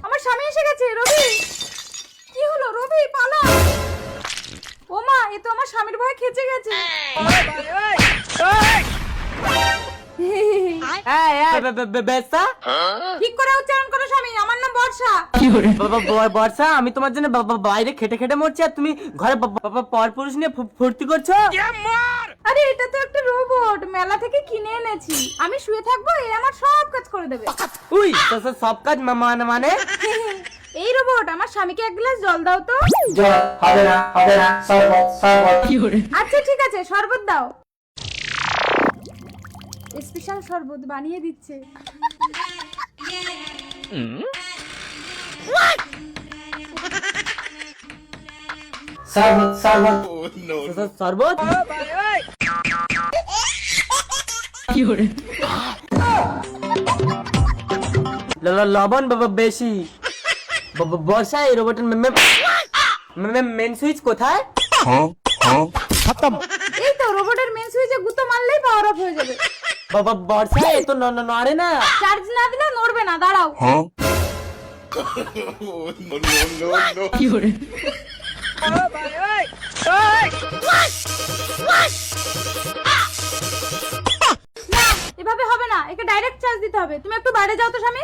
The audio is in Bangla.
আমার স্বামী এসে গেছে। রবি, কি হলো? রবি পালা। ও মা, এ তো আমার স্বামীর ভয়ে খেচে গেছে। ঠিক করে উচ্চারণ করো স্বামী, আমার নাম বর্ষা। বর্ষা, আমি তোমার জন্য বাইরে খেটে খেটে মরছি আর তুমি ঘরে পরপুরুষ নিয়ে ফুর্তি করছো। আরে এটা তো একটা রোবট, মেলা থেকে কিনে এনেছি। আমি শুয়ে থাকবো, এ আমার সব কাজ করে দেবে। উই, সব কাজ মানে এই রোবট, আমার স্বামীকে এক গ্লাস জল দাও তো। হবে না, শরবত। আচ্ছা ঠিক আছে, শরবত দাও। স্পেশাল শরবত বানিয়ে দিচ্ছে। শরবত লবণ বেশি। বর্ষা, এই রোবটের মেন সুইচ কোথায়? এই তো রোবটের মেন সুইচে গুঁতো মারলেই পাওয়ার অফ হয়ে যাবে। বর্ষা, এ তো নড়ে না। চার্জ না দিলে নড়বে না, দাঁড়াও। না, এভাবে হবে না, একে ডাইরেক্ট চার্জ দিতে হবে। তুমি একটু বাইরে যাও তো স্বামী।